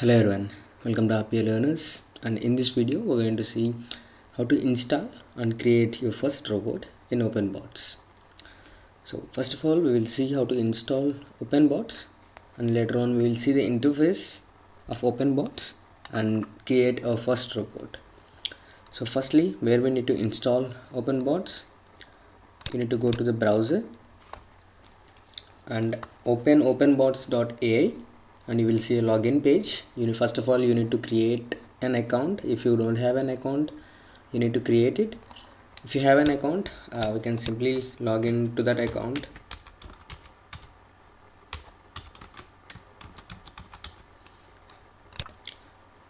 Hello everyone, welcome to RPA Learners, and in this video we're going to see how to install and create your first robot in OpenBots. So first of all we will see how to install OpenBots, and later on we will see the interface of OpenBots and create our first robot. So firstly, where we need to install OpenBots, you need to go to the browser and open openbots.ai, and you will see a login page. First of all you need to create an account. If you don't have an account, you need to create it. If you have an account, we can simply log in to that account.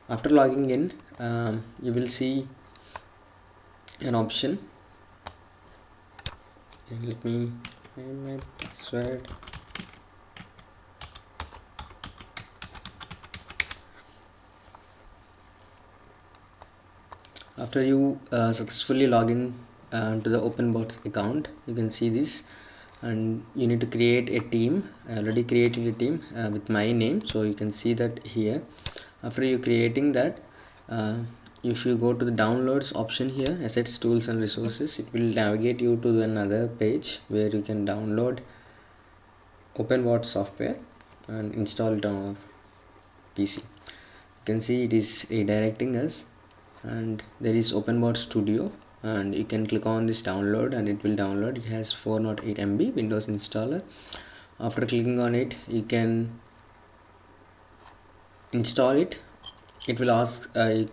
After logging in, you will see an option. Let me find my password. After you successfully log in to the OpenBots account, you can see this, and you need to create a team. I already created a team with my name, so you can see that here. After you creating that, if you go to the downloads option here, assets, tools and resources, it will navigate you to another page where you can download OpenBots software and install it on our PC. You can see it is redirecting us, and there is OpenBots Studio, and you can click on this download and it will download. It has 408 MB Windows installer. After clicking on it, you can install it. It will ask it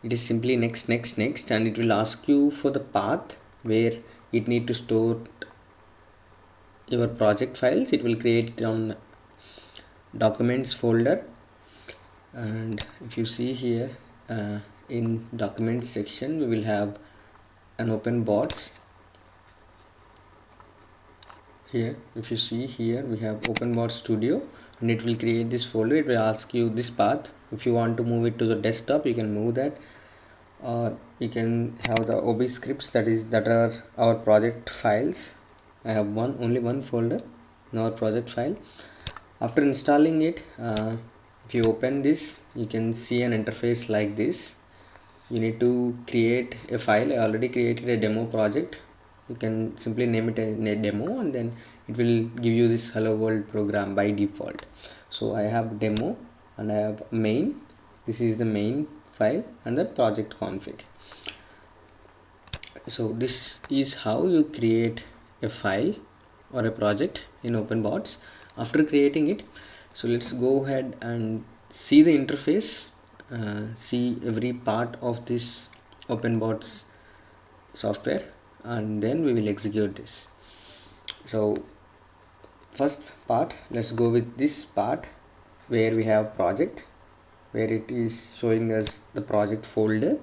is simply next, and it will ask you for the path where it need to store your project files. It will create it on documents folder, and if you see here, in documents section we will have an OpenBots. Here if you see here, we have OpenBots Studio, and it will create this folder. It will ask you this path. If you want to move it to the desktop, you can move that, or you can have the OB scripts, that are our project files. I have only one folder in our project file. After installing it, if you open this, you can see an interface like this. You need to create a file. I already created a demo project. You can simply name it a demo, and then it will give you this hello world program by default. So I have demo and I have main. This is the main file and the project config. So this is how you create a file or a project in OpenBots. After creating it, so let's go ahead and see the interface, see every part of this OpenBots software, and then we will execute this. So first part, let's go with this part where we have project, where it is showing us the project folder.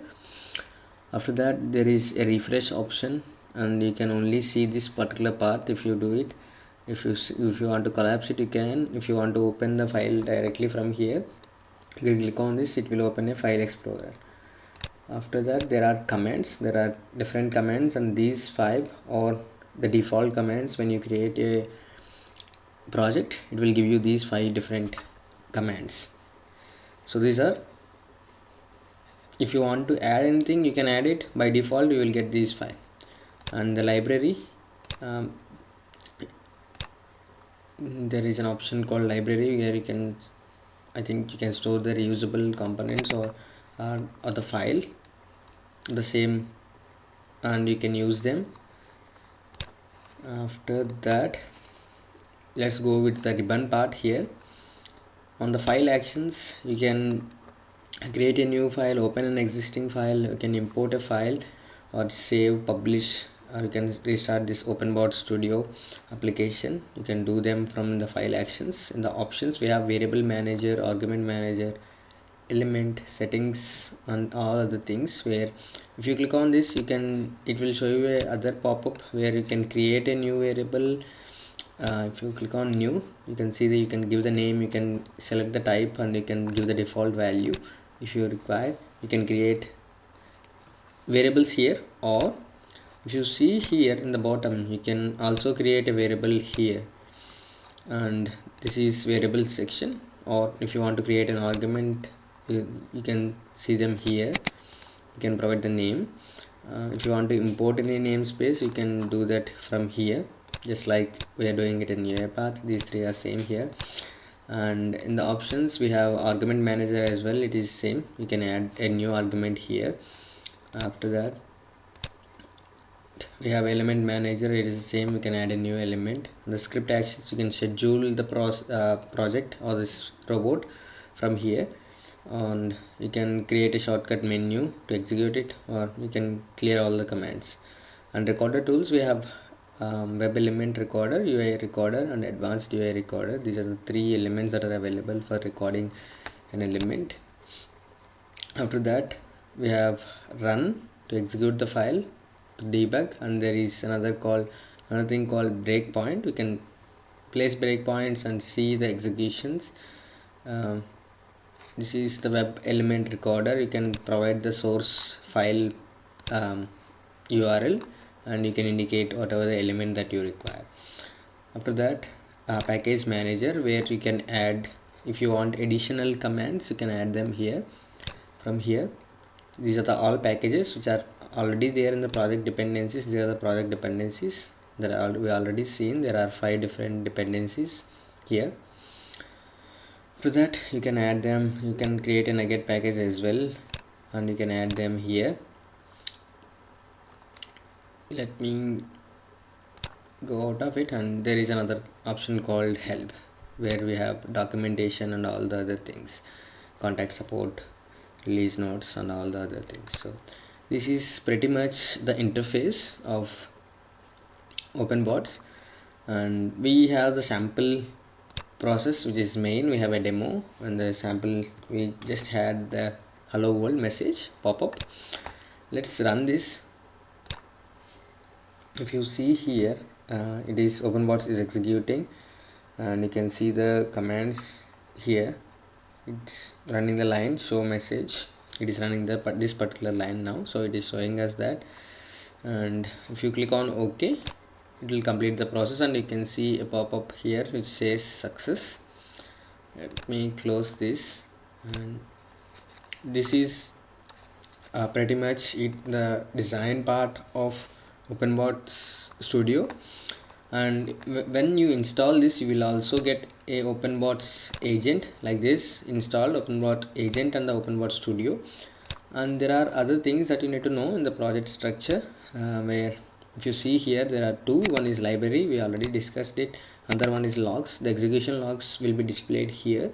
After that, there is a refresh option, and you can only see this particular path if you do it. If you want to collapse it, you can. If you want to open the file directly from here, you can click on this. It will open a file explorer. After that, there are commands. There are different commands, and these 5 are the default commands. When you create a project, it will give you these 5 different commands. So these are, if you want to add anything, you can add it. By default you will get these 5. And the library, there is an option called library where you can, I think you can store the reusable components or the file the same, and you can use them. After that, let's go with the ribbon part. Here on the file actions, you can create a new file, open an existing file, you can import a file, or save, publish, or you can restart this OpenBots Studio application. You can do them from the file actions. In the options, we have variable manager, argument manager, element, settings, and all other things, where if you click on this, it will show you a other pop-up where you can create a new variable. If you click on new, you can see that you can give the name, you can select the type, and you can give the default value. If you require, you can create variables here, or if you see here in the bottom, you can also create a variable here, and this is variable section. Or if you want to create an argument you can see them here. You can provide the name. If you want to import any namespace, you can do that from here, just like we are doing it in UiPath. These three are same here. And in the options we have argument manager as well. It is same, you can add a new argument here. After that we have element manager. It is the same, you can add a new element. The script actions, you can schedule the project or this robot from here, and you can create a shortcut menu to execute it, or you can clear all the commands. And recorder tools, we have web element recorder, UI recorder, and advanced UI recorder. These are the three elements that are available for recording an element. After that we have run to execute the file, to debug, and there is another thing called breakpoint. You can place breakpoints and see the executions. This is the web element recorder. You can provide the source file URL, and you can indicate whatever the element that you require. After that package manager, where you can add, if you want additional commands, you can add them here. From here, these are the all packages which are already there in the project dependencies. These are the project dependencies that we already seen. There are 5 different dependencies here. To that you can add them. You can create a NuGet package as well, and you can add them here. Let me go out of it, and there is another option called help, where we have documentation and all the other things, contact support, release notes, and all the other things. So this is pretty much the interface of OpenBots, and we have the sample process, which is main. We have a demo, and the sample, we just had the hello world message pop up. Let's run this. If you see here, it is OpenBots is executing, and you can see the commands here. It's running the line show message. It is running this particular line now, so it is showing us that. And if you click on OK, it will complete the process, and you can see a pop-up here which says success. Let me close this, and this is pretty much it, the design part of OpenBots Studio. And when you install this, you will also get a OpenBots agent like this installed, OpenBot agent and the OpenBot Studio. And there are other things that you need to know in the project structure, where if you see here, there are two. One is library, we already discussed it. Another one is logs. The execution logs will be displayed here.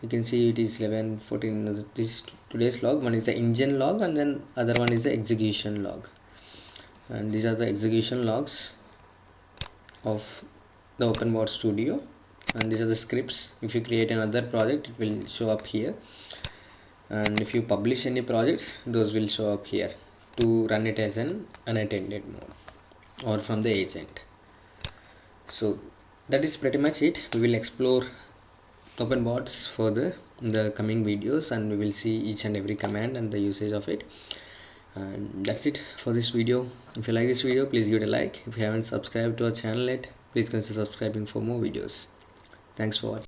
You can see it is 11:14. This today's log. One is the engine log, and then other one is the execution log. And these are the execution logs of the OpenBot Studio, and these are the scripts. If you create another project, it will show up here, and if you publish any projects, those will show up here to run it as an unattended mode or from the agent. So that is pretty much it. We will explore OpenBots further in the coming videos, and we will see each and every command and the usage of it. And that's it for this video. If you like this video, please give it a like. If you haven't subscribed to our channel yet, please consider subscribing for more videos. Thanks for watching.